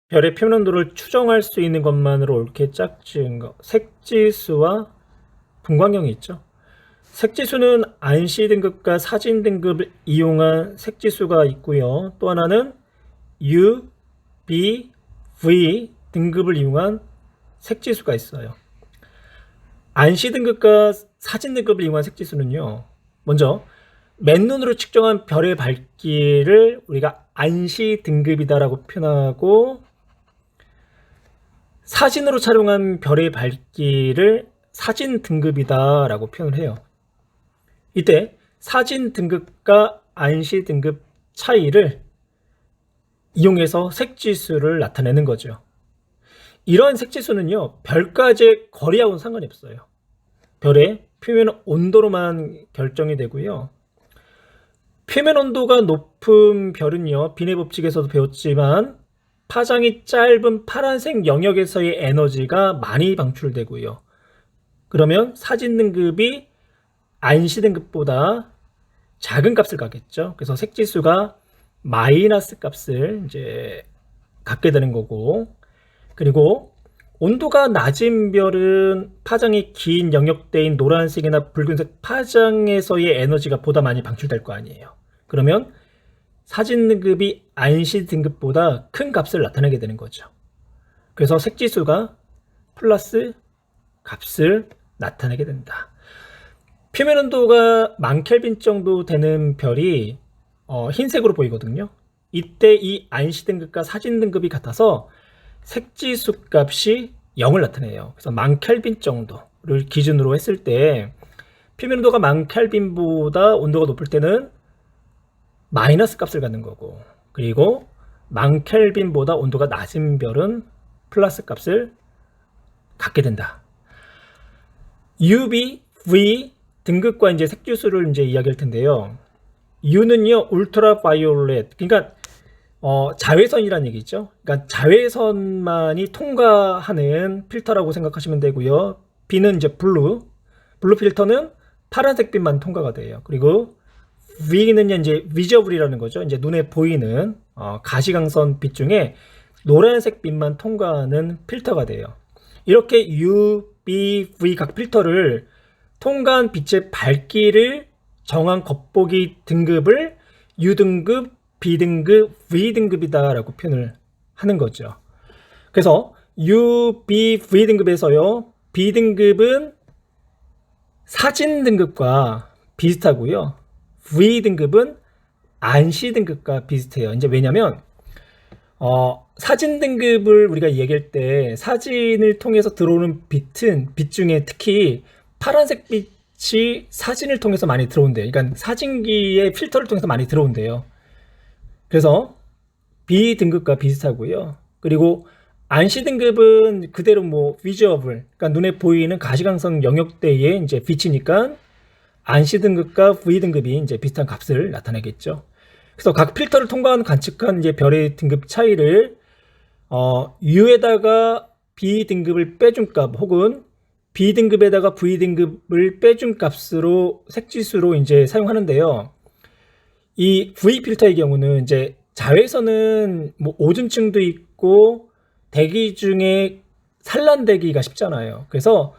별의 표면 온도를 추정할 수 있는 것만으로 이렇게 짝지은 거. 색지수와 분광형이 있죠. 색지수는 안시 등급과 사진 등급을 이용한 색지수가 있고요. 또 하나는 U, B, V 등급을 이용한 색지수가 있어요. 안시 등급과 사진 등급을 이용한 색지수는요. 먼저 맨눈으로 측정한 별의 밝기를 우리가 안시 등급이다라고 표현하고, 사진으로 촬영한 별의 밝기를 사진 등급이다라고 표현을 해요. 이때 사진 등급과 안시 등급 차이를 이용해서 색지수를 나타내는 거죠. 이러한 색지수는요, 별과의 거리하고는 상관이 없어요. 별의 표면 온도로만 결정이 되고요. 표면 온도가 높은 별은요, 빈의 법칙에서도 배웠지만 파장이 짧은 파란색 영역에서의 에너지가 많이 방출되고요. 그러면 사진 등급이 안시 등급보다 작은 값을 갖겠죠. 그래서 색지수가 마이너스 값을 이제 갖게 되는 거고, 그리고 온도가 낮은 별은 파장이 긴 영역대인 노란색이나 붉은색 파장에서의 에너지가 보다 많이 방출될 거 아니에요. 그러면 사진 등급이 안시 등급보다 큰 값을 나타내게 되는 거죠. 그래서 색지수가 플러스 값을 나타내게 된다. 표면 온도가 1000켈빈 정도 되는 별이 흰색으로 보이거든요. 이때 이 안시 등급과 사진 등급이 같아서 색지수 값이 0을 나타내요. 그래서 10,000켈빈 정도를 기준으로 했을 때 표면 온도가 10,000켈빈보다 온도가 높을 때는 마이너스 값을 갖는 거고, 그리고 10,000켈빈보다 온도가 낮은 별은 플러스 값을 갖게 된다. UV, V 등급과 이제 색지수를 이제 이야기할 텐데요. U는요, 울트라 바이올렛, 그러니까 자외선이라는 얘기죠. 그러니까 자외선만이 통과하는 필터라고 생각하시면 되고요. B는 이제 블루 필터는 파란색 빛만 통과가 돼요. 그리고 V는 이제 비저블이라는 거죠. 이제 눈에 보이는 가시광선 빛 중에 노란색 빛만 통과하는 필터가 돼요. 이렇게 U, B, V 각 필터를 통과한 빛의 밝기를 정한 겉보기 등급을 U 등급, B 등급, V 등급이다라고 표현을 하는 거죠. 그래서 U, B, V 등급에서요, B 등급은 사진 등급과 비슷하고요, V 등급은 안시 등급과 비슷해요. 이제 왜냐면 사진 등급을 우리가 얘기할 때 사진을 통해서 들어오는 빛은 빛 중에 특히 파란색 빛이 사진을 통해서 많이 들어온대요. 그러니까 사진기의 필터를 통해서 많이 들어온대요. 그래서 B 등급과 비슷하고요. 그리고 안시 등급은 그대로 뭐 비저블, 그러니까 눈에 보이는 가시광선 영역대의 이제 빛이니까 안시 등급과 V 등급이 이제 비슷한 값을 나타내겠죠. 그래서 각 필터를 통과한 관측한 이제 별의 등급 차이를 U에다가 B 등급을 빼준 값, 혹은 B 등급에다가 V 등급을 빼준 값으로 색지수로 이제 사용하는데요. 이 V 필터의 경우는 이제 자외선은 뭐 오존층도 있고 대기 중에 산란되기가 쉽잖아요. 그래서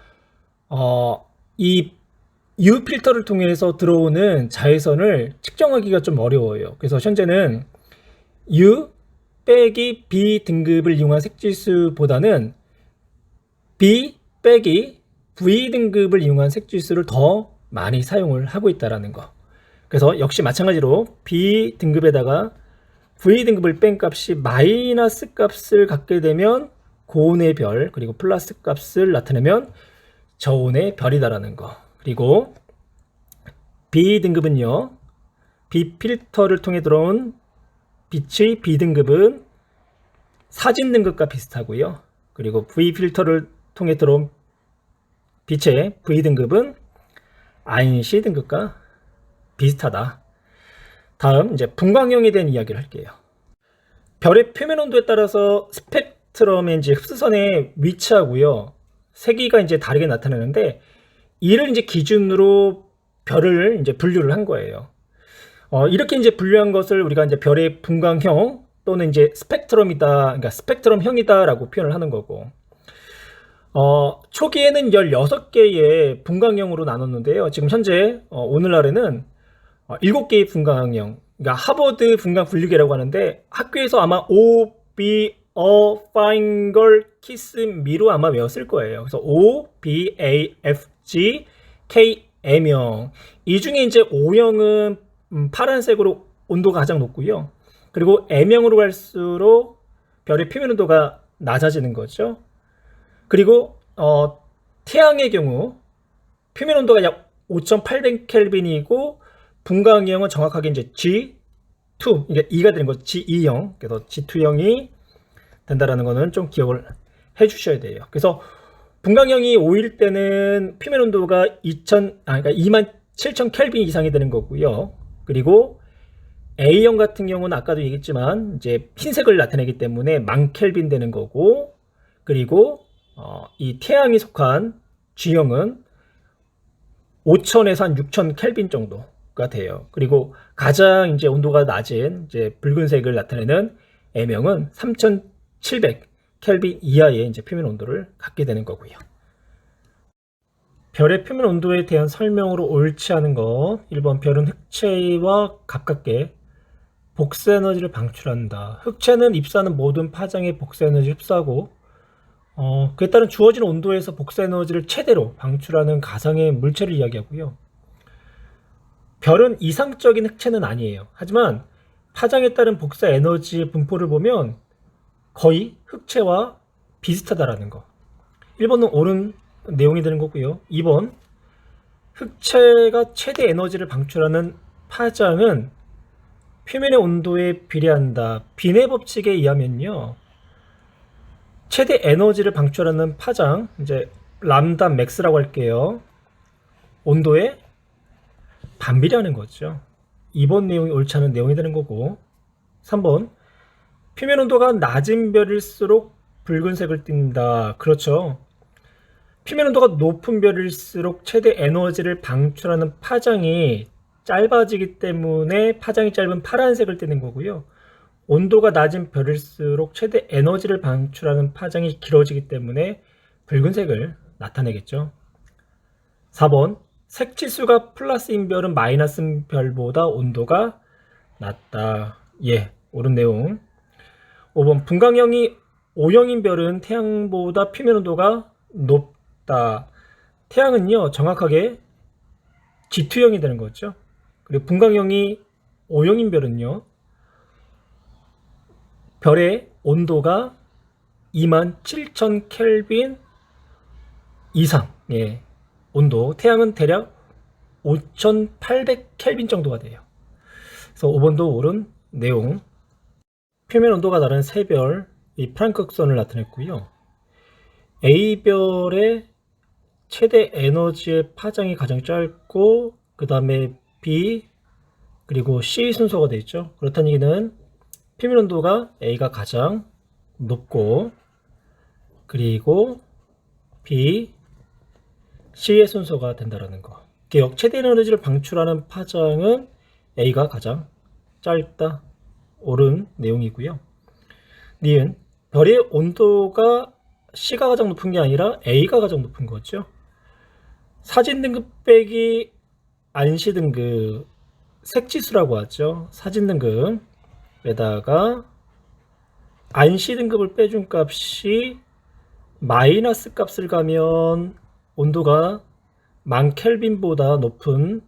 이 U 필터를 통해서 들어오는 자외선을 측정하기가 좀 어려워요. 그래서 현재는 U 빼기 B 등급을 이용한 색지수보다는 B 빼기 V 등급을 이용한 색지수를 더 많이 사용을 하고 있다는 거. 그래서 역시 마찬가지로 B 등급에다가 V 등급을 뺀 값이 마이너스 값을 갖게 되면 고온의 별, 그리고 플러스 값을 나타내면 저온의 별이다라는 거. 그리고 B 등급은요, B 필터를 통해 들어온 빛의 B 등급은 사진 등급과 비슷하고요. 그리고 V 필터를 통해 들어온 빛의 V 등급은 안시 등급과 비슷하다. 다음 이제 분광형에 대한 이야기를 할게요. 별의 표면 온도에 따라서 스펙트럼의 이제 흡수선에 위치하고요, 세기가 이제 다르게 나타나는데, 이를 이제 기준으로 별을 이제 분류를 한 거예요. 이렇게 이제 분류한 것을 우리가 이제 별의 분광형 또는 이제 스펙트럼이다, 그러니까 스펙트럼형이다라고 표현을 하는 거고, 초기에는 16개의 분광형으로 나눴는데요. 지금 현재 오늘날에는 7개의 분광형, 그러니까 하버드 분광 분류계라고 하는데, 학교에서 아마 O, B, Fine Girl, Kiss Me로 아마 외웠을 거예요. 그래서 O, B, A, F, G, K, M형. 이 중에 이제 O형은 파란색으로 온도가 가장 높고요. 그리고 M형으로 갈수록 별의 표면 온도가 낮아지는 거죠. 그리고 태양의 경우 표면 온도가 약 5,800켈빈이고 분광형은 정확하게 이제 G2, 그러니까 2가 되는 거죠. G2형. 그래서 G2형이 된다라는 거는 좀 기억을 해 주셔야 돼요. 그래서 분광형이 5일 때는 표면 온도가 그러니까 27,000 켈빈 이상이 되는 거고요. 그리고 A형 같은 경우는 아까도 얘기했지만 이제 흰색을 나타내기 때문에 10,000 켈빈 되는 거고, 그리고 이 태양이 속한 G형은 5,000에서 한 6,000 켈빈 정도가 돼요. 그리고 가장 이제 온도가 낮은 이제 붉은색을 나타내는 M형은 3,700 켈빈 이하의 이제 표면 온도를 갖게 되는 거고요. 별의 표면 온도에 대한 설명으로 옳지 않은 것. 1번, 별은 흑체와 가깝게 복사 에너지를 방출한다. 흑체는 입사하는 모든 파장의 복사 에너지를 흡수하고 그에 따른 주어진 온도에서 복사 에너지를 최대로 방출하는 가상의 물체를 이야기하고요. 별은 이상적인 흑체는 아니에요. 하지만 파장에 따른 복사 에너지의 분포를 보면 거의 흑체와 비슷하다라는 거. 1번은 옳은 내용이 되는 거고요. 2번, 흑체가 최대 에너지를 방출하는 파장은 표면의 온도에 비례한다. 빈의 법칙에 의하면요, 최대 에너지를 방출하는 파장, 이제 람다 맥스라고 할게요, 온도에 반비례하는 거죠. 2번 내용이 옳지 않은 내용이 되는 거고, 3번, 표면 온도가 낮은 별일수록 붉은색을 띈다. 그렇죠. 표면 온도가 높은 별일수록 최대 에너지를 방출하는 파장이 짧아지기 때문에 파장이 짧은 파란색을 띠는 거고요. 온도가 낮은 별일수록 최대 에너지를 방출하는 파장이 길어지기 때문에 붉은색을 나타내겠죠. 4번, 색치수가 플러스인 별은 마이너스인 별보다 온도가 낮다. 예, 옳은 내용. 5번, 분광형이 O형인 별은 태양보다 표면 온도가 높다. 태양은요, 정확하게 G2형이 되는 거죠. 그리고 분광형이 O형인 별은요, 별의 온도가 27,000 켈빈 이상, 예, 온도, 태양은 대략 5,800 켈빈 정도가 돼요. 그래서 5번도 옳은 내용. 표면 온도가 다른 세 별, 이 프랑크 극선을 나타냈고요. A별의 최대 에너지의 파장이 가장 짧고, 그 다음에 B, 그리고 C 순서가 되어 있죠. 그렇다는 얘기는 표면 온도가 A가 가장 높고, 그리고 B, C의 순서가 된다는 거. 최대 에너지를 방출하는 파장은 A가 가장 짧다. 옳은 내용이고요. 니은, 별의 온도가 C가 가장 높은 게 아니라 A가 가장 높은 거죠. 사진 등급 빼기 안시 등급, 색지수라고 하죠. 사진 등급에다가 안시 등급을 빼준 값이 마이너스 값을 가면 온도가 10,000 켈빈보다 높은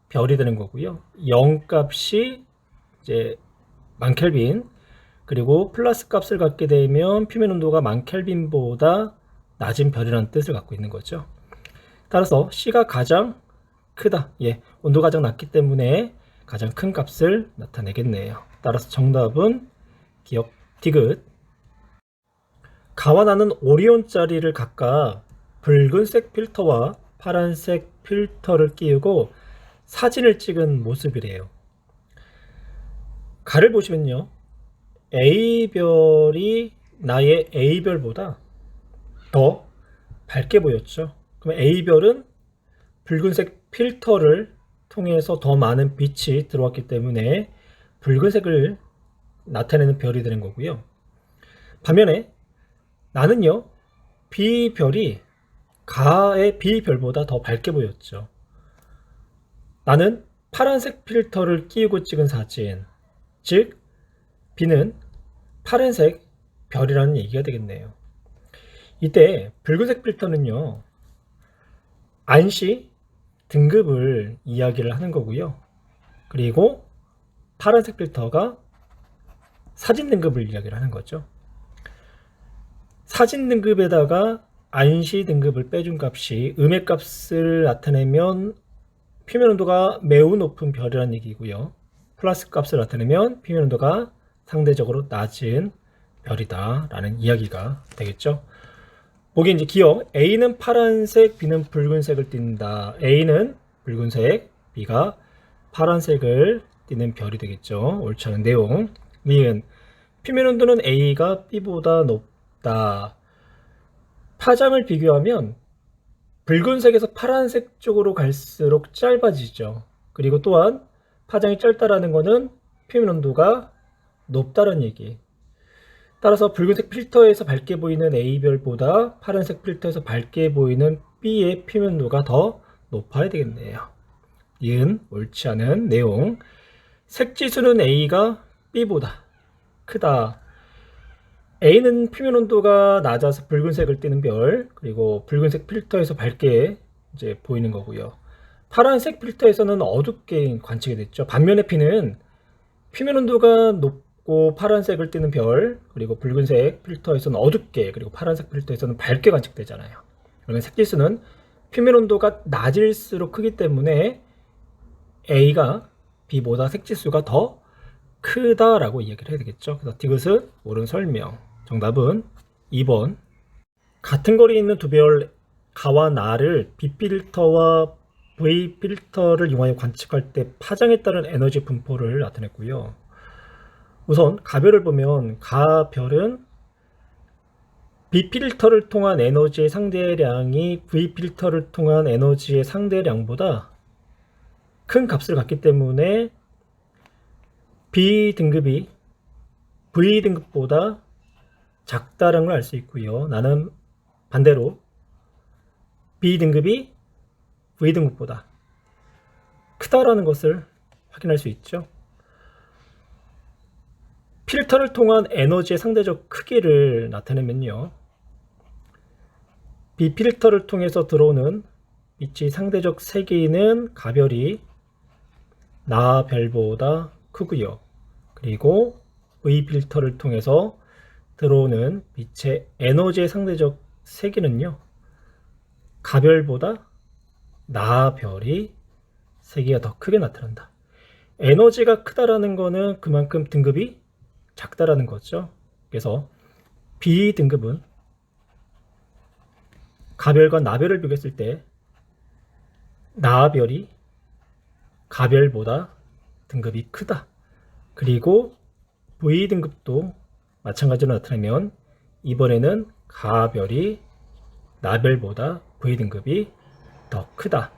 별이 되는 거고요. 0 값이 이제 10,000 켈빈, 그리고 플러스 값을 갖게 되면 표면 온도가 10,000 켈빈보다 낮은 별이라는 뜻을 갖고 있는 거죠. 따라서 C가 가장 크다. 예, 온도가 가장 낮기 때문에 가장 큰 값을 나타내겠네요. 따라서 정답은 기억 디귿. 가와 나는 오리온 자리를 각각 붉은색 필터와 파란색 필터를 끼우고 사진을 찍은 모습이래요. 가를 보시면요, A별이 나의 A별보다 더 밝게 보였죠. 그럼 A별은 붉은색 필터를 통해서 더 많은 빛이 들어왔기 때문에 붉은색을 나타내는 별이 되는 거고요. 반면에 나는요, B별이 가의 B별보다 더 밝게 보였죠. 나는 파란색 필터를 끼우고 찍은 사진, 즉 B는 파란색 별이라는 얘기가 되겠네요. 이때 붉은색 필터는요, 안시 등급을 이야기를 하는 거고요. 그리고 파란색 필터가 사진 등급을 이야기를 하는 거죠. 사진 등급에다가 안시 등급을 빼준 값이 음의 값을 나타내면 표면 온도가 매우 높은 별이라는 얘기고요. 플러스 값을 나타내면 표면 온도가 상대적으로 낮은 별이다 라는 이야기가 되겠죠. 보기 이제 기억, A는 파란색, B는 붉은색을 띈다. A는 붉은색, B가 파란색을 띠는 별이 되겠죠. 옳지 않은 내용. 니은 표면 온도는 A가 B보다 높다. 파장을 비교하면 붉은색에서 파란색 쪽으로 갈수록 짧아지죠. 그리고 또한 파장이 짧다라는 것은 표면 온도가 높다는 얘기. 따라서 붉은색 필터에서 밝게 보이는 A별보다 파란색 필터에서 밝게 보이는 B의 표면 온도가 더 높아야 되겠네요. 니은 옳지 않은 내용. 색지수는 A가 B보다 크다. A는 표면 온도가 낮아서 붉은색을 띠는 별, 그리고 붉은색 필터에서 밝게 이제 보이는 거고요. 파란색 필터에서는 어둡게 관측이 됐죠. 반면에 B는 표면 온도가 높고 파란색을 띠는 별, 그리고 붉은색 필터에서는 어둡게, 그리고 파란색 필터에서는 밝게 관측되잖아요. 그러면 색지수는 표면 온도가 낮을수록 크기 때문에 A가 B보다 색지수가 더 크다라고 이야기를 해야 되겠죠. 그래서 디귿은 옳은 설명. 정답은 2번. 같은 거리에 있는 두 별 가와 나를 B필터와 V필터를 이용하여 관측할 때 파장에 따른 에너지 분포를 나타냈고요. 우선 가별을 보면 가별은 B필터를 통한 에너지의 상대량이 V필터를 통한 에너지의 상대량보다 큰 값을 갖기 때문에 B등급이 V등급보다 작다라는 걸 알 수 있고요. 나는 반대로 B등급이 V등급보다 크다라는 것을 확인할 수 있죠. 필터를 통한 에너지의 상대적 크기를 나타내면요. B필터를 통해서 들어오는 빛의 상대적 세기는 가별이 나별보다 크고요. 그리고 V필터를 통해서 들어오는 빛의 에너지의 상대적 세기는요. 가별보다 나별이 세기가 더 크게 나타난다. 에너지가 크다라는 거는 그만큼 등급이 작다라는 거죠. 그래서 B등급은 가별과 나별을 비교했을 때 나별이 가별보다 등급이 크다. 그리고 V등급도 마찬가지로 나타내면 이번에는 가별이 나별보다 V등급이 더 크다.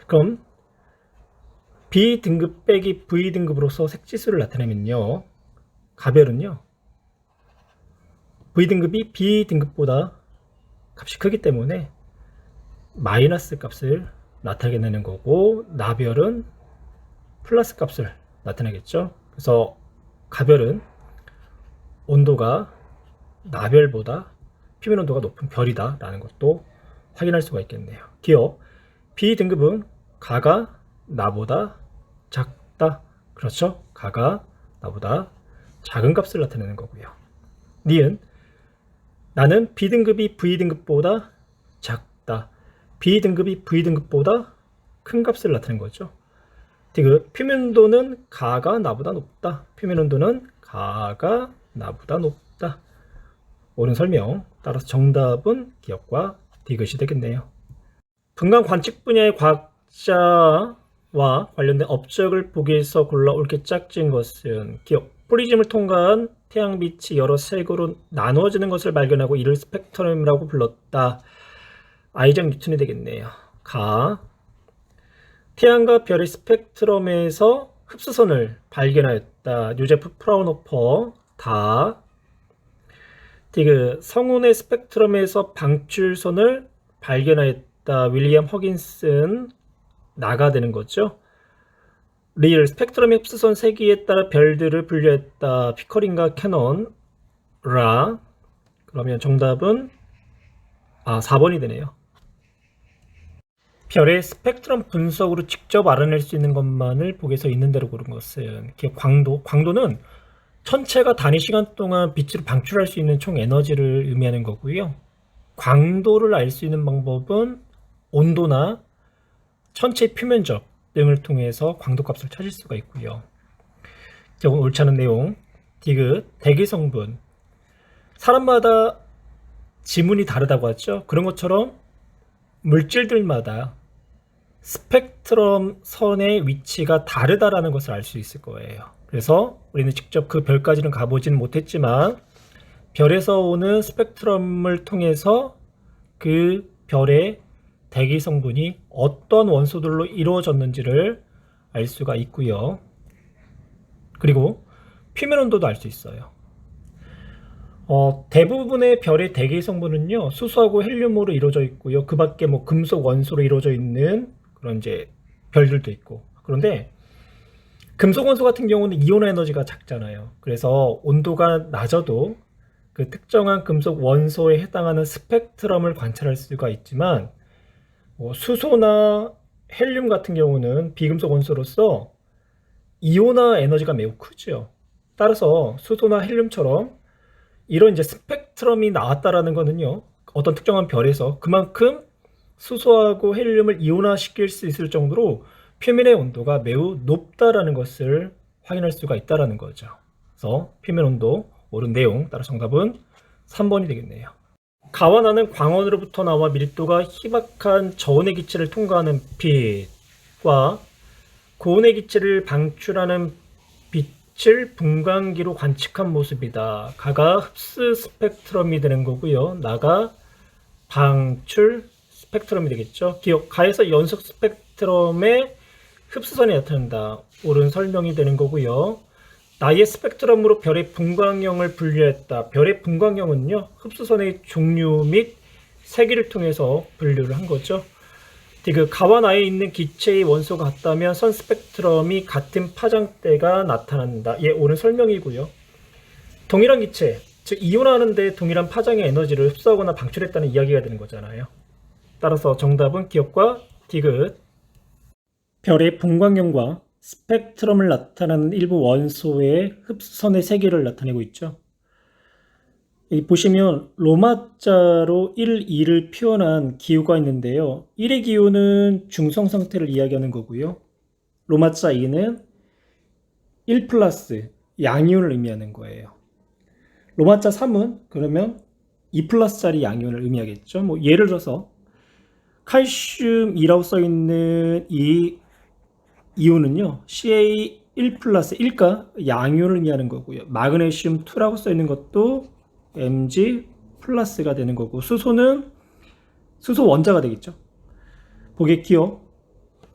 그럼 B등급 빼기 V등급으로서 색지수를 나타내면요. 가별은요. V등급이 B등급보다 값이 크기 때문에 마이너스 값을 나타내는 거고 나별은 플러스 값을 나타내겠죠. 그래서 가별은 온도가 나별보다 표면 온도가 높은 별이다 라는 것도 확인할 수가 있겠네요. 기억 B등급은 가가 나보다 작다. 그렇죠? 가가 나보다 작은 값을 나타내는 거고요. 니은 나는 B등급이 V등급보다 작다. B등급이 V등급보다 큰 값을 나타내는 거죠. 디귿 표면 온도는 가가 나보다 높다. 표면 온도는 가가 나보다 높다. 옳은 설명. 따라서 정답은 기억과 디귿이 되겠네요. 분광 관측 분야의 과학자와 관련된 업적을 보기에서 골라 옳게 짝진 것은 기억. 프리즘을 통과한 태양빛이 여러 색으로 나누어지는 것을 발견하고 이를 스펙트럼이라고 불렀다. 아이작 뉴턴이 되겠네요. 가 태양과 별의 스펙트럼에서 흡수선을 발견하였다. 요제프 프라운호퍼 다. 디귿 성운의 스펙트럼에서 방출선을 발견하였다. 윌리엄 허긴슨 나가 되는 거죠. 리을 스펙트럼의 흡수선 세기에 따라 별들을 분류했다. 피커링과 캐논 라. 그러면 정답은 4번이 되네요. 별의 스펙트럼 분석으로 직접 알아낼 수 있는 것만을 보기에서 있는 대로 고른 것은 광도는 천체가 단위 시간 동안 빛을 방출할 수 있는 총 에너지를 의미하는 거고요. 광도를 알 수 있는 방법은 온도나 천체의 표면적 등을 통해서 광도값을 찾을 수가 있고요. 결국 옳지 않은 내용. 디귿 대기 성분. 사람마다 지문이 다르다고 하죠. 그런 것처럼 물질들마다 스펙트럼 선의 위치가 다르다라는 것을 알 수 있을 거예요. 그래서 우리는 직접 그 별까지는 가보지는 못했지만 별에서 오는 스펙트럼을 통해서 그 별의 대기 성분이 어떤 원소들로 이루어졌는지를 알 수가 있고요. 그리고 표면 온도도 알 수 있어요. 대부분의 별의 대기 성분은요, 수소하고 헬륨으로 이루어져 있고요. 그 밖에 뭐 금속 원소로 이루어져 있는 그런 이제 별들도 있고. 그런데 금속 원소 같은 경우는 이온 에너지가 작잖아요. 그래서 온도가 낮아도 그 특정한 금속 원소에 해당하는 스펙트럼을 관찰할 수가 있지만, 수소나 헬륨 같은 경우는 비금속 원소로서 이온화 에너지가 매우 크죠. 따라서 수소나 헬륨처럼 이런 이제 스펙트럼이 나왔다라는 거는요, 어떤 특정한 별에서 그만큼 수소하고 헬륨을 이온화시킬 수 있을 정도로 표면의 온도가 매우 높다라는 것을 확인할 수가 있다라는 거죠. 그래서 표면 온도 옳은 내용, 따라 정답은 3번이 되겠네요. 가와나는 광원으로부터 나와 밀도가 희박한 저온의 기체를 통과하는 빛과 고온의 기체를 방출하는 빛을 분광기로 관측한 모습이다. 가가 흡수 스펙트럼이 되는 거고요. 나가 방출 스펙트럼이 되겠죠. 기억, 가에서 연속 스펙트럼의 흡수선이 나타난다. 옳은 설명이 되는 거고요. 나의 스펙트럼으로 별의 분광형을 분류했다. 별의 분광형은요, 흡수선의 종류 및 세기를 통해서 분류를 한 거죠. 그 가와 나에 있는 기체의 원소가 같다면 선 스펙트럼이 같은 파장대가 나타난다. 예, 옳은 설명이고요. 동일한 기체, 즉 이온하는데 동일한 파장의 에너지를 흡수하거나 방출했다는 이야기가 되는 거잖아요. 따라서 정답은 기억과 디귿. 별의 분광형과 스펙트럼을 나타내는 일부 원소의 흡수선의 세기를 나타내고 있죠. 여기 보시면 로마자로 1, 2를 표현한 기호가 있는데요. 1의 기호는 중성 상태를 이야기하는 거고요. 로마자 2는 1 플러스 양이온을 의미하는 거예요. 로마자 3은 그러면 2 플러스짜리 양이온을 의미하겠죠. 뭐 예를 들어서 칼슘 2라고 써있는 이 이온은요, Ca1 플러스 1가 양이온을 의미하는 거고요. 마그네슘 2라고 써있는 것도 Mg 플러스가 되는 거고, 수소는 수소 원자가 되겠죠. 보게 기억,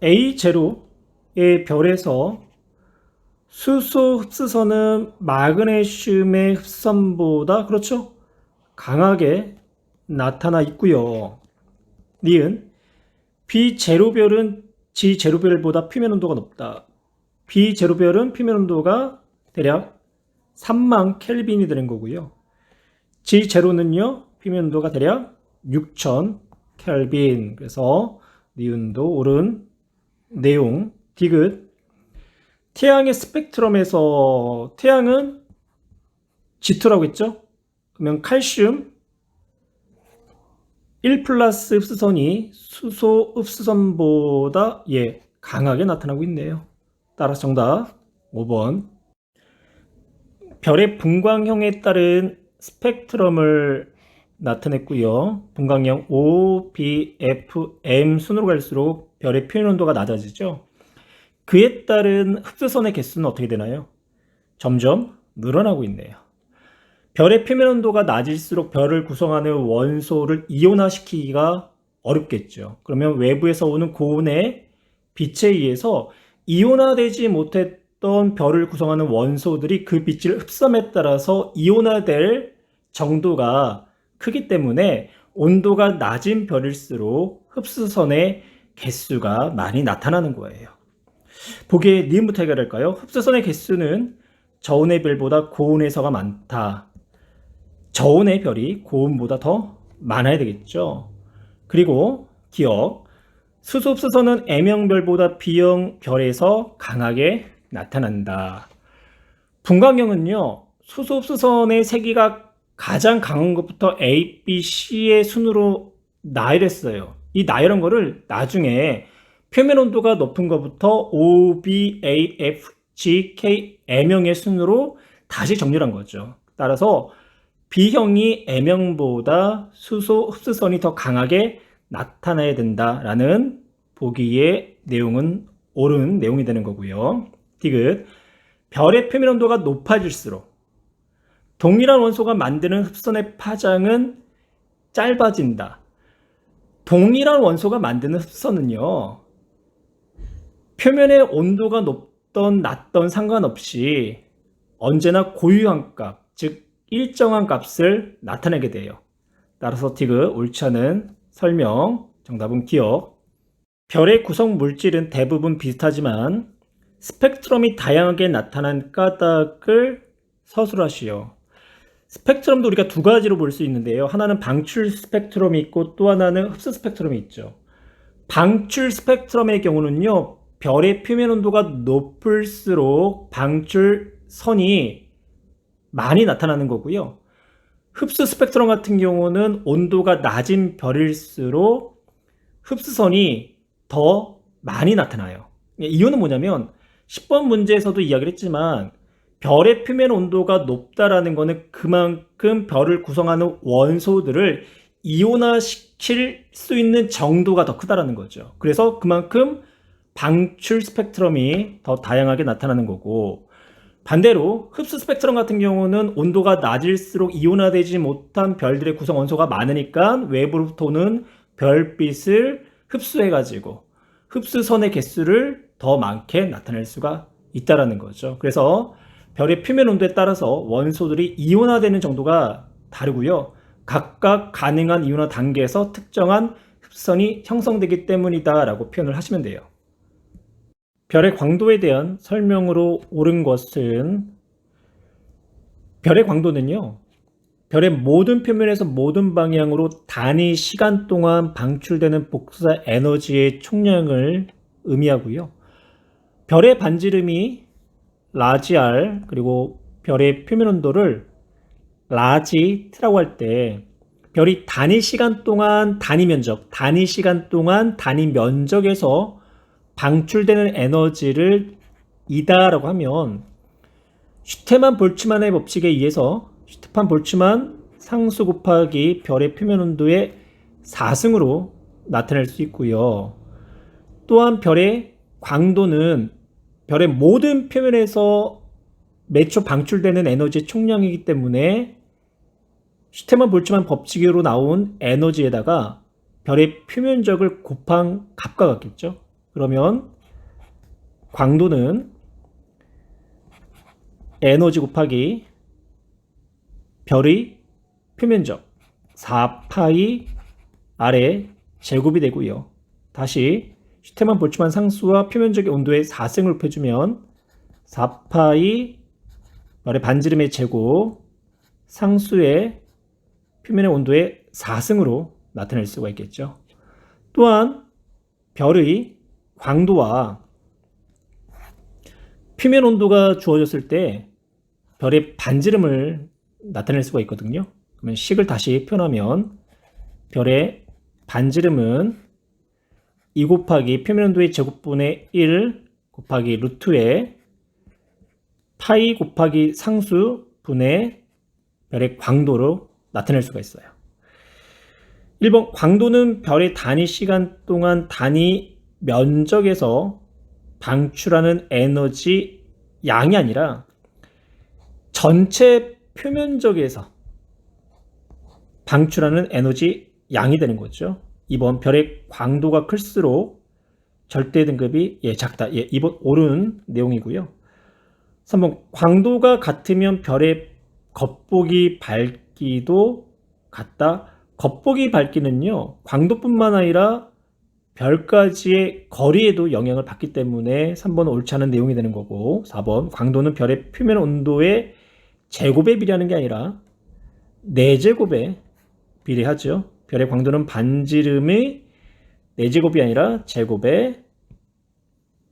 A0의 별에서 수소 흡수선은 마그네슘의 흡수선보다 그렇죠, 강하게 나타나 있고요. 니은 B0별은 G0별보다 표면 온도가 높다. B0별은 표면 온도가 대략 3만 켈빈이 되는 거고요. G0는요, 표면 온도가 대략 6000 켈빈. 그래서 니은도 옳은 내용. 디귿. 태양의 스펙트럼에서 태양은 G2라고 했죠? 그러면 칼슘 1 플러스 흡수선이 수소 흡수선보다 강하게 나타나고 있네요. 따라서 정답 5번. 별의 분광형에 따른 스펙트럼을 나타냈고요. 분광형 O, B, F, M 순으로 갈수록 별의 표현 온도가 낮아지죠. 그에 따른 흡수선의 개수는 어떻게 되나요? 점점 늘어나고 있네요. 별의 표면 온도가 낮을수록 별을 구성하는 원소를 이온화시키기가 어렵겠죠. 그러면 외부에서 오는 고온의 빛에 의해서 이온화되지 못했던 어떤 별을 구성하는 원소들이 그 빛을 흡수함에 따라서 이온화될 정도가 크기 때문에 온도가 낮은 별일수록 흡수선의 개수가 많이 나타나는 거예요. 보기에 니은부터 해결할까요? 흡수선의 개수는 저온의 별보다 고온에서가 많다. 저온의 별이 고온보다 더 많아야 되겠죠. 그리고 기억, 수소 흡수선은 M형별보다 B형별에서 강하게 나타난다. 분광형은요, 수소 흡수선의 세기가 가장 강한 것부터 A, B, C의 순으로 나열했어요. 이 나열한 거를 나중에 표면 온도가 높은 것부터 O, B, A, F, G, K, M형의 순으로 다시 정렬한 거죠. 따라서 B형이 M형보다 수소 흡수선이 더 강하게 나타나야 된다라는 보기의 내용은 옳은 내용이 되는 거고요. 디귿, 별의 표면 온도가 높아질수록 동일한 원소가 만드는 흡선의 파장은 짧아진다. 동일한 원소가 만드는 흡선은요, 표면의 온도가 높던 낮던 상관없이 언제나 고유한 값, 즉 일정한 값을 나타내게 돼요. 따라서 디귿, 옳지 않은 설명, 정답은 기억. 별의 구성 물질은 대부분 비슷하지만 스펙트럼이 다양하게 나타난 까닭을 서술하시오. 스펙트럼도 우리가 두 가지로 볼 수 있는데요. 하나는 방출 스펙트럼이 있고 또 하나는 흡수 스펙트럼이 있죠. 방출 스펙트럼의 경우는요, 별의 표면 온도가 높을수록 방출선이 많이 나타나는 거고요. 흡수 스펙트럼 같은 경우는 온도가 낮은 별일수록 흡수선이 더 많이 나타나요. 이유는 뭐냐면 10번 문제에서도 이야기를 했지만 별의 표면 온도가 높다라는 것은 그만큼 별을 구성하는 원소들을 이온화시킬 수 있는 정도가 더 크다라는 거죠. 그래서 그만큼 방출 스펙트럼이 더 다양하게 나타나는 거고, 반대로 흡수 스펙트럼 같은 경우는 온도가 낮을수록 이온화되지 못한 별들의 구성 원소가 많으니까 외부로부터 오는 별빛을 흡수해가지고 흡수선의 개수를 더 많게 나타낼 수가 있다는 거죠. 그래서 별의 표면 온도에 따라서 원소들이 이온화되는 정도가 다르고요. 각각 가능한 이온화 단계에서 특정한 흡선이 형성되기 때문이다 라고 표현을 하시면 돼요. 별의 광도에 대한 설명으로 옳은 것은, 별의 광도는요, 별의 모든 표면에서 모든 방향으로 단위 시간 동안 방출되는 복사 에너지의 총량을 의미하고요. 별의 반지름이 라지 R, 그리고 별의 표면 온도를 라지 T라고 할 때 별이 단위 시간 동안 단위 면적, 단위 시간 동안 단위 면적에서 방출되는 에너지를 이다라고 하면 슈테만 볼츠만의 법칙에 의해서 슈테판 볼츠만 상수 곱하기 별의 표면 온도의 4승으로 나타낼 수 있고요. 또한 별의 광도는 별의 모든 표면에서 매초 방출되는 에너지의 총량이기 때문에 슈테만 볼츠만 법칙으로 나온 에너지에다가 별의 표면적을 곱한 값과 같겠죠. 그러면 광도는 에너지 곱하기 별의 표면적 4파이 R의 제곱이 되고요. 다시 슈테만 볼츠만 상수와 표면적의 온도의 4승을 곱해주면 4파이 별의 반지름의 제곱 상수의 표면의 온도의 4승으로 나타낼 수가 있겠죠. 또한 별의 광도와 표면 온도가 주어졌을 때 별의 반지름을 나타낼 수가 있거든요. 그러면 식을 다시 표현하면 별의 반지름은 2 곱하기 표면 온도의 제곱분의 1 곱하기 루트의 파이 곱하기 상수 분의 별의 광도로 나타낼 수가 있어요. 1번, 광도는 별의 단위 시간 동안 단위 면적에서 방출하는 에너지 양이 아니라 전체 표면적에서 방출하는 에너지 양이 되는 거죠. 2번, 별의 광도가 클수록 절대 등급이 작다. 2번 옳은 내용이고요. 3번 광도가 같으면 별의 겉보기 밝기도 같다. 겉보기 밝기는요, 광도뿐만 아니라 별까지의 거리에도 영향을 받기 때문에 3번은 옳지 않은 내용이 되는 거고, 4번 광도는 별의 표면 온도의 제곱에 비례하는 게 아니라 4제곱에 비례하죠. 별의 광도는 반지름의 4제곱이 아니라 제곱에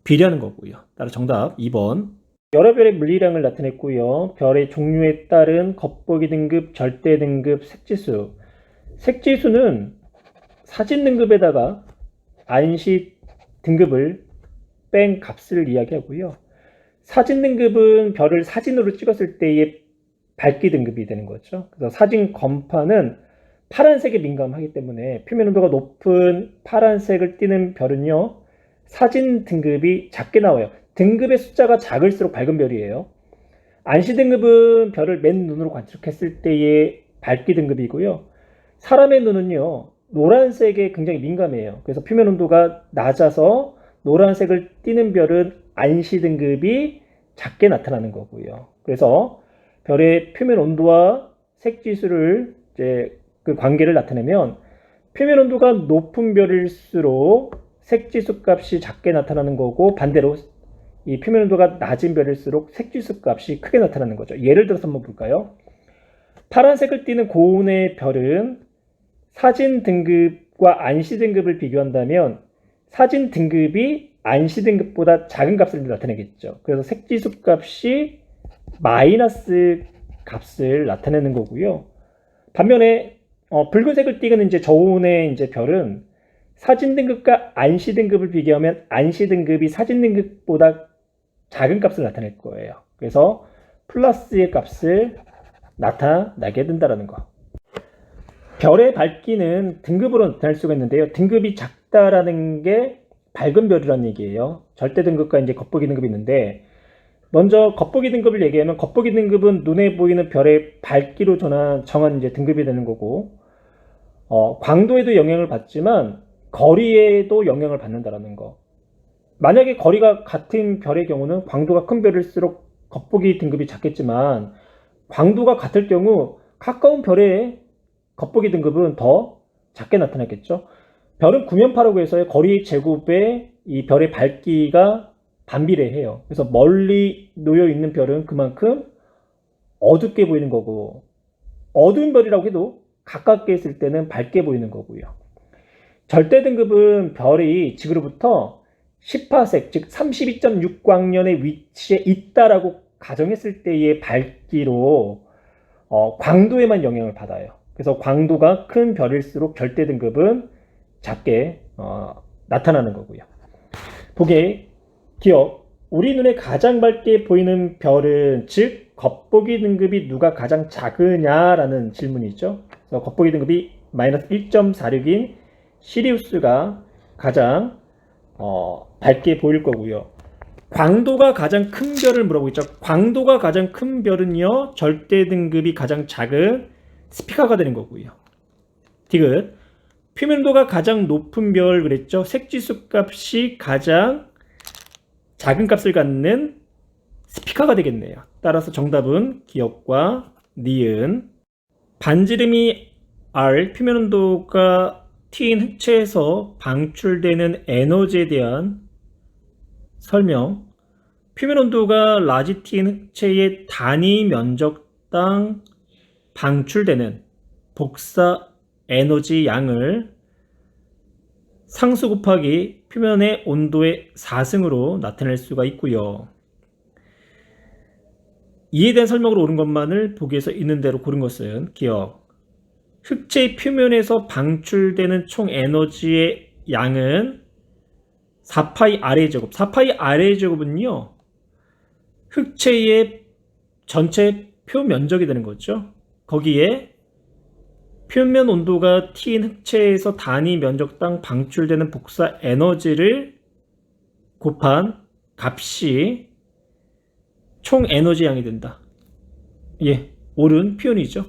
비례하는 거고요. 따라 정답 2번. 여러 별의 물리량을 나타냈고요. 별의 종류에 따른 겉보기 등급, 절대 등급, 색지수. 색지수는 사진 등급에다가 안시 등급을 뺀 값을 이야기하고요. 사진 등급은 별을 사진으로 찍었을 때의 밝기 등급이 되는 거죠. 그래서 사진 건파는 파란색에 민감하기 때문에 표면 온도가 높은 파란색을 띠는 별은요, 사진 등급이 작게 나와요. 등급의 숫자가 작을수록 밝은 별이에요. 안시 등급은 별을 맨 눈으로 관측했을 때의 밝기 등급이고요. 사람의 눈은요, 노란색에 굉장히 민감해요. 그래서 표면 온도가 낮아서 노란색을 띠는 별은 안시 등급이 작게 나타나는 거고요. 그래서 별의 표면 온도와 색지수를 이제 그 관계를 나타내면 표면 온도가 높은 별일수록 색지수 값이 작게 나타나는 거고, 반대로 이 표면 온도가 낮은 별일수록 색지수 값이 크게 나타나는 거죠. 예를 들어서 한번 볼까요? 파란색을 띠는 고온의 별은 사진 등급과 안시 등급을 비교한다면 사진 등급이 안시 등급보다 작은 값을 나타내겠죠. 그래서 색지수 값이 마이너스 값을 나타내는 거고요. 반면에 붉은색을 띠는 이제 저온의 이제 별은 사진 등급과 안시 등급을 비교하면 안시 등급이 사진 등급보다 작은 값을 나타낼 거예요. 그래서 플러스의 값을 나타나게 된다는 거. 별의 밝기는 등급으로 나타낼 수가 있는데요. 등급이 작다라는 게 밝은 별이라는 얘기예요. 절대 등급과 이제 겉보기 등급이 있는데, 먼저 겉보기 등급을 얘기하면 겉보기 등급은 눈에 보이는 별의 밝기로 정한 이제 등급이 되는 거고, 광도에도 영향을 받지만 거리에도 영향을 받는다라는 거. 만약에 거리가 같은 별의 경우는 광도가 큰 별일수록 겉보기 등급이 작겠지만, 광도가 같을 경우 가까운 별의 겉보기 등급은 더 작게 나타나겠죠. 별은 구면파라고 해서 거리 제곱에 이 별의 밝기가 반비례해요. 그래서 멀리 놓여 있는 별은 그만큼 어둡게 보이는 거고, 어두운 별이라고 해도 가깝게 있을 때는 밝게 보이는 거고요. 절대 등급은 별이 지구로부터 10파섹, 즉 32.6광년의 위치에 있다라고 가정했을 때의 밝기로 광도에만 영향을 받아요. 그래서 광도가 큰 별일수록 절대 등급은 작게 나타나는 거고요. 보기 기억. 우리 눈에 가장 밝게 보이는 별은, 즉 겉보기 등급이 누가 가장 작으냐라는 질문이죠. 그래서 겉보기 등급이 마이너스 1.46인 시리우스가 가장 밝게 보일 거고요. 광도가 가장 큰 별을 물어보고 있죠. 광도가 가장 큰 별은요, 절대 등급이 가장 작은 스피카가 되는 거고요. 디귿. 표면도가 가장 높은 별 그랬죠. 색지수 값이 가장 작은 값을 갖는 스피카가 되겠네요. 따라서 정답은 기억과 니은. 반지름이 R, 표면 온도가 T인 흑체에서 방출되는 에너지에 대한 설명. 표면 온도가 라지 T인 흑체의 단위 면적당 방출되는 복사 에너지 양을 상수 곱하기 표면의 온도의 4승으로 나타낼 수가 있고요. 이에 대한 설명으로 옳은 것만을 보기에서 있는 대로 고른 것은 기억. 흑체의 표면에서 방출되는 총 에너지의 양은 4파이 R의 제곱. 4파이 R의 제곱은요, 흑체의 전체 표면적이 되는 거죠. 거기에 표면 온도가 T인 흑체에서 단위 면적당 방출되는 복사 에너지를 곱한 값이 총 에너지 양이 된다. 예, 옳은 표현이죠.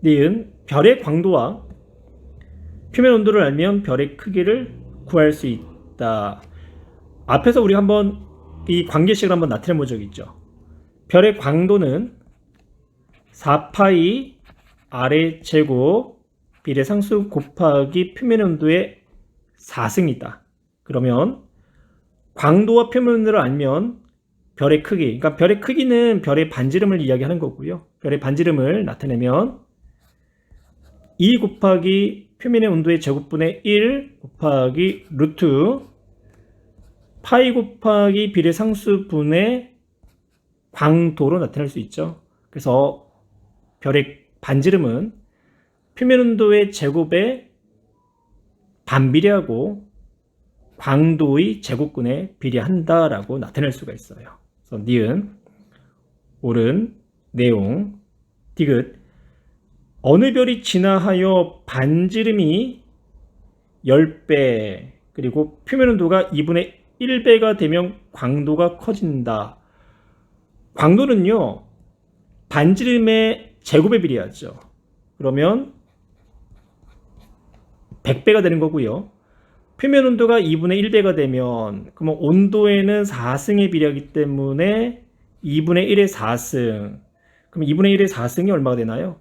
니은. 별의 광도와 표면 온도를 알면 별의 크기를 구할 수 있다. 앞에서 우리 한번 이 관계식을 한번 나타내 본 적이 있죠. 별의 광도는 4파이 R의 제곱 비례상수 곱하기 표면 온도의 4승이다. 그러면 광도와 표면 온도를 알면 별의 크기, 그러니까 별의 크기는 별의 반지름을 이야기하는 거고요. 별의 반지름을 나타내면 2 곱하기 표면의 온도의 제곱분의 1 곱하기 루트 파이 곱하기 비례상수분의 광도로 나타낼 수 있죠. 그래서 별의 반지름은 표면 온도의 제곱에 반비례하고 광도의 제곱근에 비례한다라고 나타낼 수가 있어요. 그래서 니은, 옳은, 내용, 디귿. 어느 별이 진화하여 반지름이 10배 그리고 표면 온도가 2분의 1배가 되면 광도가 커진다. 광도는요, 반지름의 제곱에 비례하죠. 그러면 100배가 되는 거고요. 표면 온도가 2분의 1배가 되면 그러면 온도에는 4승에 비례하기 때문에 2분의 1의 4승. 그럼 2분의 1의 4승이 얼마가 되나요?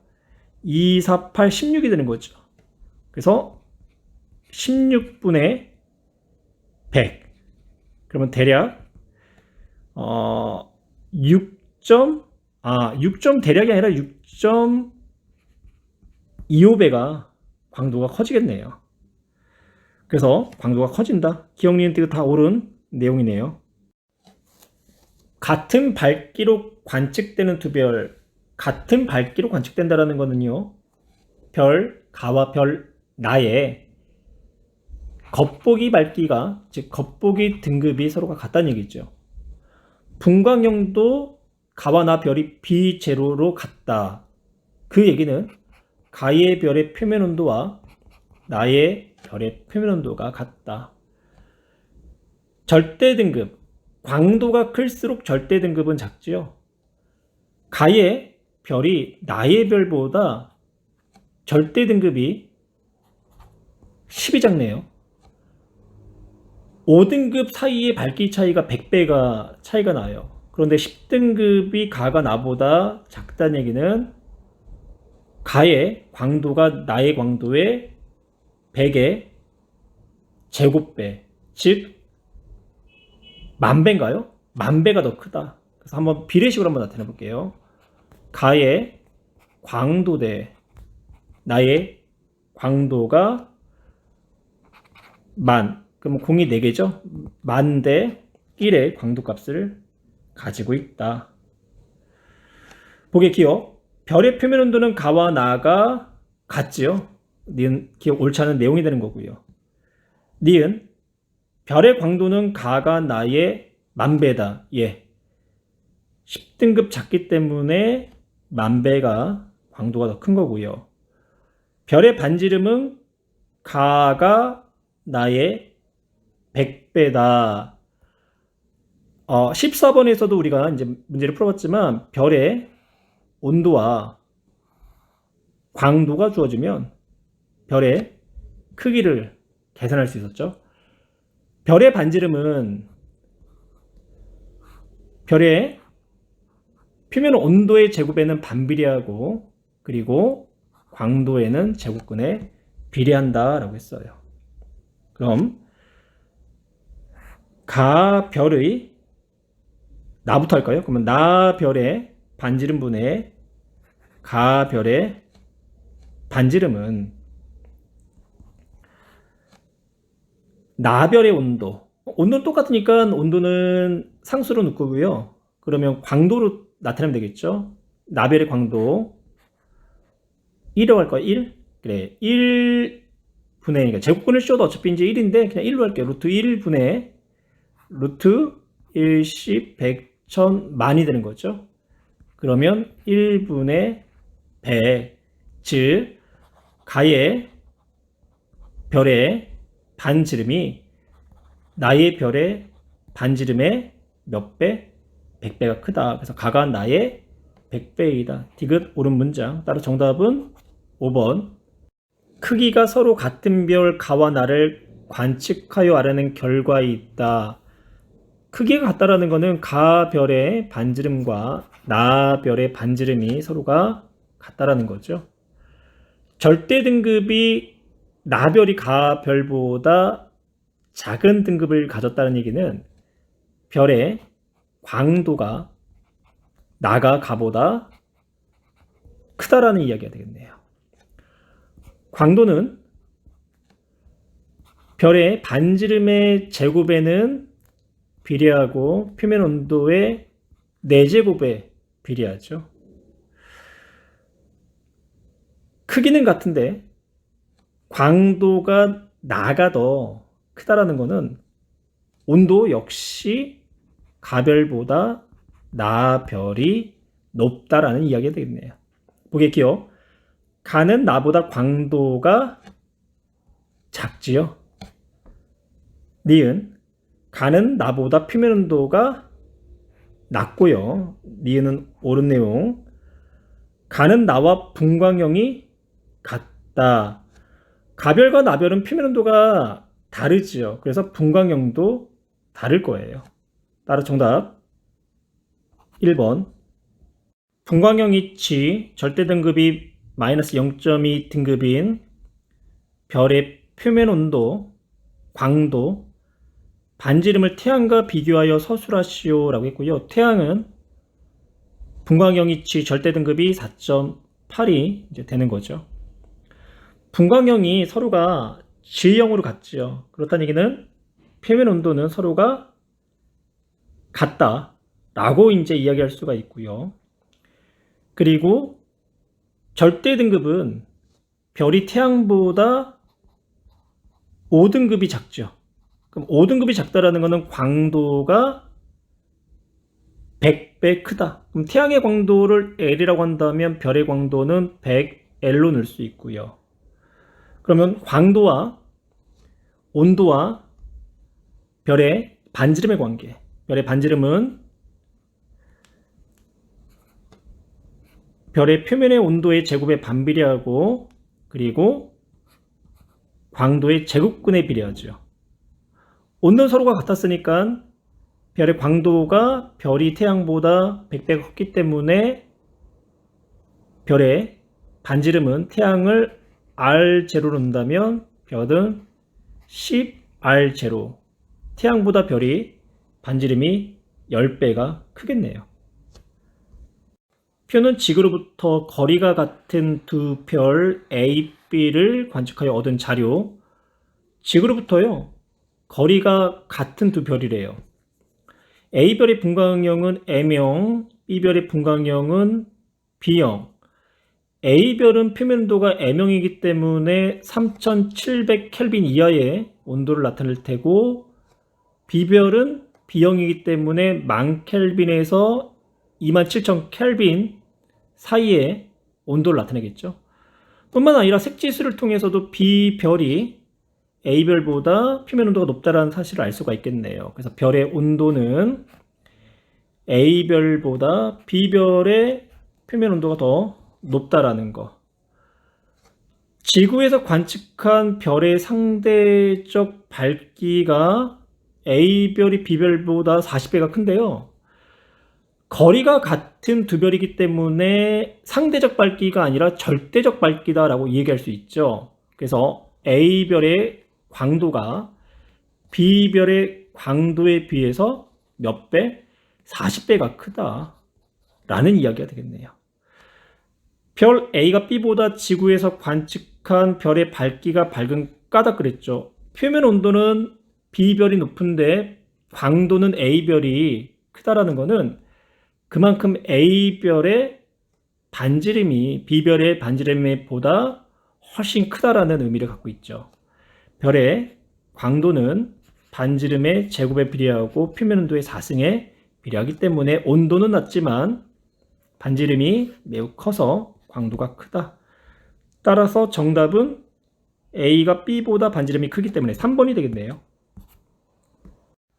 2, 4, 8, 16이 되는 거죠. 그래서 16분의 100. 그러면 대략 6점 대략이 아니라 6.25배가 광도가 커지겠네요. 그래서 광도가 커진다. 기억, 니은, 디귿 다 옳은 내용이네요. 같은 밝기로 관측되는 두 별, 같은 밝기로 관측된다라는 거는요, 별 가와 별 나의 겉보기 밝기가, 즉 겉보기 등급이 서로가 같다는 얘기죠. 분광형도 가와 나 별이 비제로로 같다. 그 얘기는 가의 별의 표면 온도와 나의 별의 표면 온도가 같다. 절대 등급, 광도가 클수록 절대 등급은 작지요. 가의 별이 나의 별보다 절대 등급이 10이 작네요. 5등급 사이의 밝기 차이가 100배가 차이가 나요. 그런데 10등급이 가가 나보다 작다는 얘기는 가의 광도가 나의 광도의 100의 제곱배, 즉 10,000배인가요? 10,000배가 더 크다. 그래서 한번 비례식으로 한번 나타내 볼게요. 가의 광도 대 나의 광도가 10,000. 그럼 공이 4개죠? 10,000 대 1의 광도값을 가지고 있다. 보기 기억. 별의 표면 온도는 가와 나가 같지요? 니은 기억 옳지 않은 내용이 되는 거고요. 니은 별의 광도는 가가 나의 10,000배다. 예. 10등급 작기 때문에 10,000배가 광도가 더 큰 거고요. 별의 반지름은 가가 나의 100배다. 14번에서도 우리가 이제 문제를 풀어봤지만 별의 온도와 광도가 주어지면 별의 크기를 계산할 수 있었죠. 별의 반지름은 별의 표면 온도의 제곱에는 반비례하고 그리고 광도에는 제곱근에 비례한다라고 했어요. 그럼 가별의 나부터 할까요? 그러면 나별의 반지름분의 가별의 반지름은 나별의 온도는 똑같으니까 온도는 상수로 묶고요. 그러면 광도로 나타내면 되겠죠. 나별의 광도 1이라고 할까요? 1? 그래, 1분의, 그러니까 제곱근을 씌워도 어차피 이제 1인데 그냥 1로 할게요. 루트 1분의 루트 1, 10, 100, 1000, 만이 되는 거죠. 그러면 1분의 100, 즉 가의 별의 반지름이 나의 별의 반지름의 몇 배? 100배가 크다. 그래서 가가 나의 100배이다. 디귿 옳은 문장. 따라 정답은 5번. 크기가 서로 같은 별 가와 나를 관측하여 알아낸 결과에 있다. 크기가 같다라는 것은 가 별의 반지름과 나별의 반지름이 서로가 같다라는 거죠. 절대 등급이 나별이 가별보다 작은 등급을 가졌다는 얘기는 별의 광도가 나가 가보다 크다라는 이야기가 되겠네요. 광도는 별의 반지름의 제곱에는 비례하고 표면 온도의 4제곱에 비례하죠. 크기는 같은데 광도가 나가 더 크다라는 것은 온도 역시 가별보다 나별이 높다라는 이야기가 되겠네요. 보겠기요. 가는 나보다 광도가 작지요. 니은 가는 나보다 표면 온도가 낮고요. 니은은 옳은 내용. 가는 나와 분광형이 같다. 가별과 나별은 표면 온도가 다르지요. 그래서 분광형도 다를 거예요. 따라 정답 1번. 분광형 이치 절대 등급이 마이너스 0.2 등급인 별의 표면 온도, 광도, 반지름을 태양과 비교하여 서술하시오 라고 했고요. 태양은 분광형 이치 절대 등급이 4.8이 이제 되는 거죠. 분광형이 서로가 G형으로 같지요. 그렇다는 얘기는 표면 온도는 서로가 같다 라고 이제 이야기할 수가 있고요. 그리고 절대 등급은 별이 태양보다 5등급이 작죠. 그럼 5등급이 작다라는 것은 광도가 100배 크다. 그럼 태양의 광도를 L이라고 한다면 별의 광도는 100L로 넣을 수 있고요. 그러면 광도와 온도와 별의 반지름의 관계. 별의 반지름은 별의 표면의 온도의 제곱에 반비례하고 그리고 광도의 제곱근에 비례하죠. 온도는 서로가 같았으니까 별의 광도가 별이 태양보다 100배가 컸기 때문에 별의 반지름은 태양을 R0로 넣는다면 별은 10R0. 태양보다 별이 반지름이 10배가 크겠네요. 표는 지구로부터 거리가 같은 두 별 A, B를 관측하여 얻은 자료. 지구로부터요. 거리가 같은 두 별이래요. A별의 분광형은 M형, B별의 분광형은 B형. A별은 표면 온도가 M형이기 때문에 3700켈빈 이하의 온도를 나타낼 테고 B별은 B형이기 때문에 10,000켈빈에서 27,000켈빈 사이의 온도를 나타내겠죠. 뿐만 아니라 색지수를 통해서도 B별이 A별보다 표면 온도가 높다는 사실을 알 수가 있겠네요. 그래서 별의 온도는 A별보다 B별의 표면 온도가 더 높다라는 거. 지구에서 관측한 별의 상대적 밝기가 A별이 B별보다 40배가 큰데요. 거리가 같은 두 별이기 때문에 상대적 밝기가 아니라 절대적 밝기다라고 얘기할 수 있죠. 그래서 A별의 광도가 B별의 광도에 비해서 몇 배? 40배가 크다라는 이야기가 되겠네요. 별 A가 B보다 지구에서 관측한 별의 밝기가 밝은 까닭 그랬죠. 표면 온도는 B별이 높은데 광도는 A별이 크다라는 것은 그만큼 A별의 반지름이 B별의 반지름보다 훨씬 크다라는 의미를 갖고 있죠. 별의 광도는 반지름의 제곱에 비례하고 표면 온도의 4승에 비례하기 때문에 온도는 낮지만 반지름이 매우 커서 광도가 크다. 따라서 정답은 A가 B보다 반지름이 크기 때문에 3번이 되겠네요.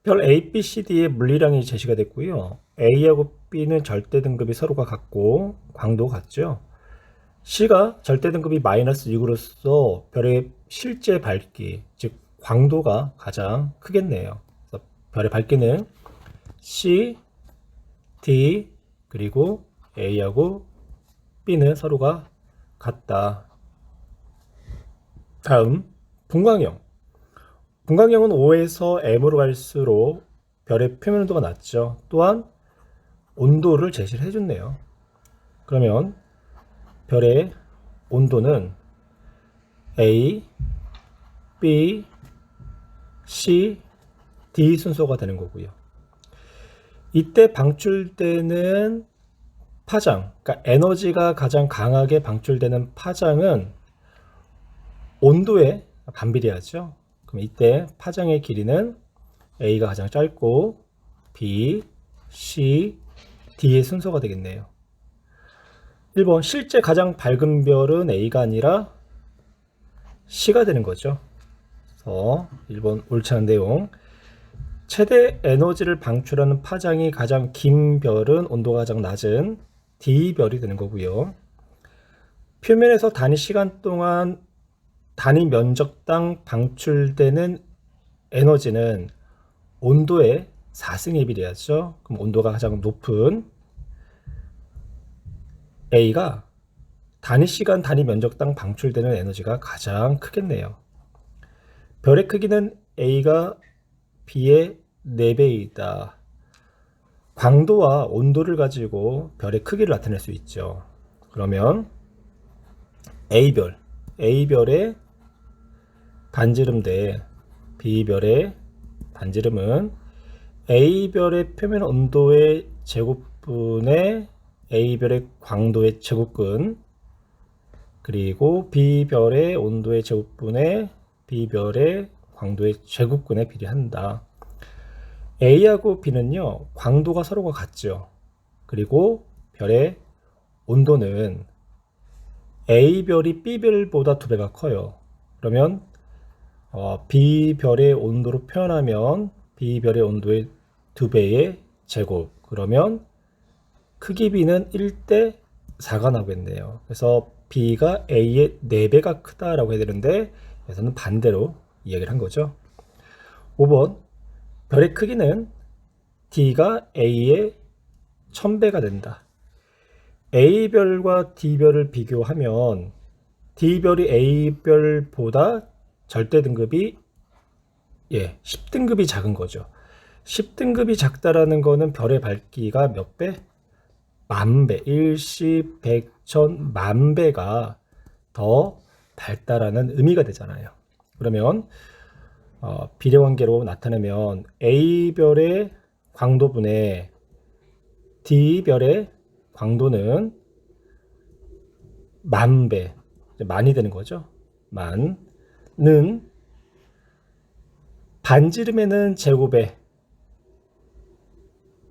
별 A, B, C, D의 물리량이 제시가 됐고요. A하고 B는 절대 등급이 서로가 같고 광도가 같죠. C가 절대 등급이 마이너스 6으로서 별의 실제 밝기, 즉 광도가 가장 크겠네요. 그래서 별의 밝기는 C, D, 그리고 A하고 B는 서로가 같다. 다음 분광형. 분광형은 O에서 M으로 갈수록 별의 표면 온도가 낮죠. 또한 온도를 제시를 해줬네요. 그러면 별의 온도는 A, B, C, D 순서가 되는 거고요. 이때 방출되는 파장, 그러니까 에너지가 가장 강하게 방출되는 파장은 온도에 반비례하죠. 그럼 이때 파장의 길이는 A가 가장 짧고 B, C, D의 순서가 되겠네요. 1번 실제 가장 밝은 별은 A가 아니라 C가 되는 거죠. 그래서 1번 옳지 않은 내용. 최대 에너지를 방출하는 파장이 가장 긴 별은 온도가 가장 낮은 D별이 되는 거고요. 표면에서 단위 시간 동안 단위 면적당 방출되는 에너지는 온도의 4승에 비례하죠. 그럼 온도가 가장 높은 A가 단위 시간 단위 면적당 방출되는 에너지가 가장 크겠네요. 별의 크기는 A가 B의 4배이다. 광도와 온도를 가지고 별의 크기를 나타낼 수 있죠. 그러면 A별의 반지름 대 B별의 반지름은 A별의 표면 온도의 제곱분의 A별의 광도의 제곱근, 그리고 B별의 온도의 제곱분의 B별의 광도의 제곱근에 비례한다. A하고 B는요, 광도가 서로가 같죠. 그리고 별의 온도는 A별이 B별보다 2배가 커요. 그러면 B별의 온도로 표현하면 B별의 온도의 2배의 제곱. 그러면 크기 B는 1대 4가 나오겠네요. 그래서 B가 A의 4배가 크다라고 해야 되는데 여기서는 반대로 이야기를 한 거죠. 5번 별의 크기는 D가 A의 1000배가 된다. A별과 D별을 비교하면 D별이 A별보다 절대 등급이 10등급이 작은 거죠. 10등급이 작다라는 거는 별의 밝기가 몇 배? 10,000배, 일십, 백천, 만배가 더 밝다라는 의미가 되잖아요. 그러면 비례관계로 나타내면 A별의 광도분의 D별의 광도는 10,000배, 만이 되는 거죠. 만은 반지름에는 제곱에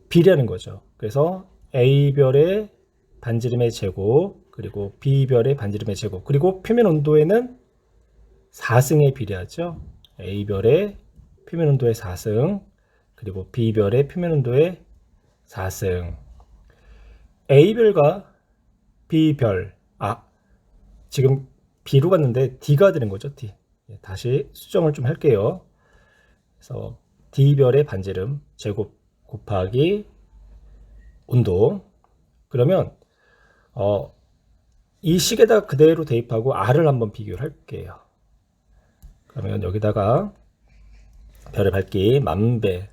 비례하는 거죠. 그래서 A별의 반지름의 제곱, 그리고 B별의 반지름의 제곱, 그리고 표면 온도에는 4승에 비례하죠. A별의 표면 온도의 4승, 그리고 B별의 표면 온도의 4승. A별과 B별, 지금 B로 갔는데 D가 되는 거죠. D. 다시 수정을 좀 할게요. 그래서 D별의 반지름 제곱 곱하기 온도. 그러면 이 식에다 그대로 대입하고 R을 한번 비교를 할게요. 그러면 여기다가 별의 밝기 10,000배,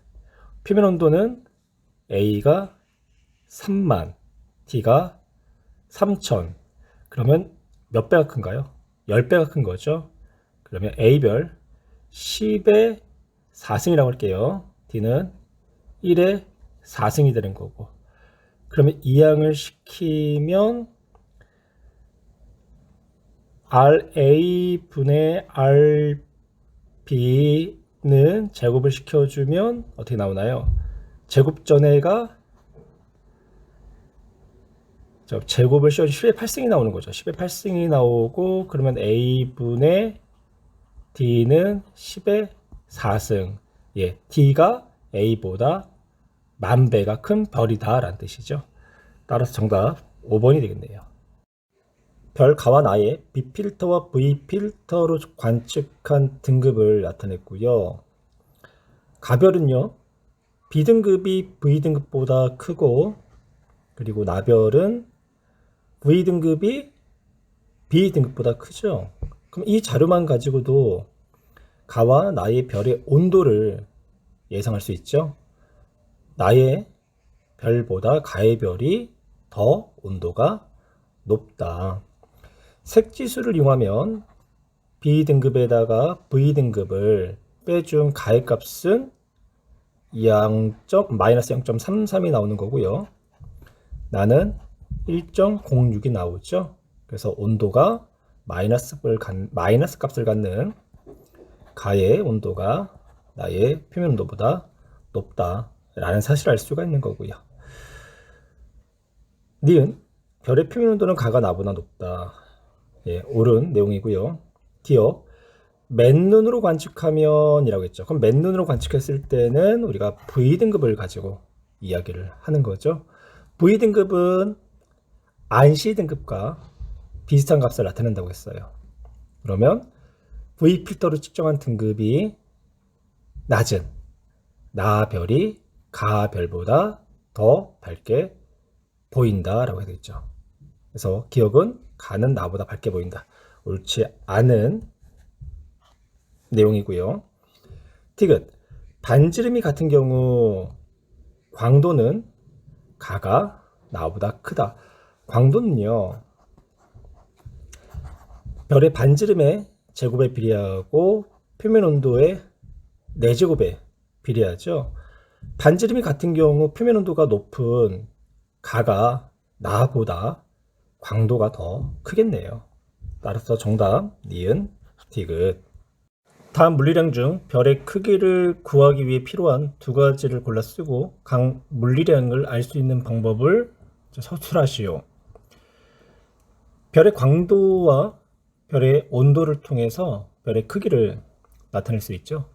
표면 온도는 A가 30,000, D가 3000. 그러면 몇 배가 큰가요? 10배가 큰 거죠. 그러면 A별 10의 4승이라고 할게요. D는 1의 4승이 되는 거고. 그러면 이항을 시키면 RA 분의 RB는 제곱을 시켜주면 어떻게 나오나요? 제곱 전에가 제곱을 씌워서 10의 8승이 나오는 거죠. 10의 8승이 나오고, 그러면 A분의 D는 10의 4승. D가 A보다 10,000배가 큰 별이다 라는 뜻이죠. 따라서 정답 5번이 되겠네요. 별 가와 나의 B필터와 V필터로 관측한 등급을 나타냈고요. 가별은요, B등급이 V등급보다 크고 그리고 나별은 V등급이 B등급보다 크죠. 그럼 이 자료만 가지고도 가와 나의 별의 온도를 예상할 수 있죠. 나의 별보다 가의 별이 더 온도가 높다. 색지수를 이용하면 B등급에다가 V등급을 빼준 가의 값은 마이너스 0.33이 나오는 거고요. 나는 1.06이 나오죠. 그래서 온도가 마이너스 값을 갖는 가의 온도가 나의 표면 온도보다 높다라는 사실을 알 수가 있는 거고요. 니은 별의 표면 온도는 가가 나보다 높다. 예, 옳은 내용이고요. 기억 맨눈으로 관측하면 이라고 했죠. 그럼 맨눈으로 관측했을 때는 우리가 V등급을 가지고 이야기를 하는 거죠. V등급은 안시등급과 비슷한 값을 나타낸다고 했어요. 그러면 V필터로 측정한 등급이 낮은 나별이 가별보다 더 밝게 보인다라고 해야 되겠죠. 그래서 기억은 가는 나보다 밝게 보인다. 옳지 않은 내용이고요. 티귿 반지름이 같은 경우 광도는 가가 나보다 크다. 광도는요, 별의 반지름의 제곱에 비례하고 표면 온도의 4제곱에 비례하죠. 반지름이 같은 경우 표면 온도가 높은 가가 나보다 광도가 더 크겠네요. 따라서 정답 니은 티귿. 다음 물리량 중 별의 크기를 구하기 위해 필요한 두 가지를 골라 쓰고 각 물리량을 알 수 있는 방법을 서술하시오. 별의 광도와 별의 온도를 통해서 별의 크기를 나타낼 수 있죠.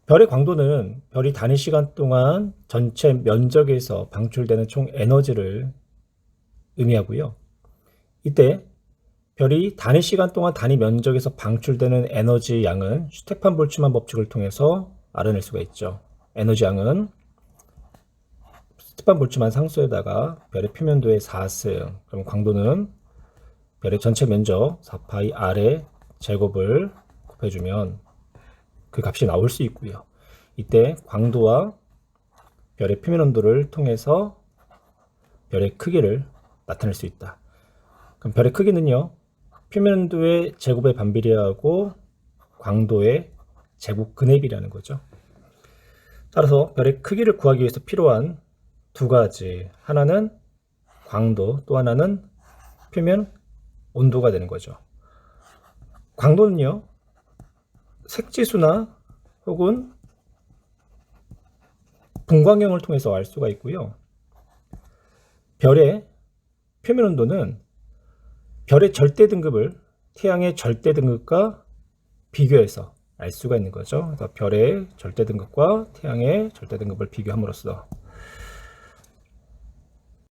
별의 광도는 별이 단위 시간 동안 전체 면적에서 방출되는 총 에너지를 의미하고요. 이때 별이 단위 시간 동안 단위 면적에서 방출되는 에너지 양은 슈테판 볼츠만 법칙을 통해서 알아낼 수가 있죠. 에너지 양은 슈테판 볼츠만 상수에다가 별의 표면도의 4승, 그럼 광도는 별의 전체 면적 4파이 R의 제곱을 곱해주면 그 값이 나올 수 있고요. 이때 광도와 별의 표면 온도를 통해서 별의 크기를 나타낼 수 있다. 그럼 별의 크기는요, 표면 온도의 제곱에 반비례하고 광도의 제곱근에 비례하는 거죠. 따라서 별의 크기를 구하기 위해서 필요한 두 가지, 하나는 광도, 또 하나는 표면 온도가 되는 거죠. 광도는요, 색지수나 혹은 분광형을 통해서 알 수가 있고요. 별의 표면 온도는 별의 절대 등급을 태양의 절대 등급과 비교해서 알 수가 있는 거죠. 그래서 별의 절대 등급과 태양의 절대 등급을 비교함으로써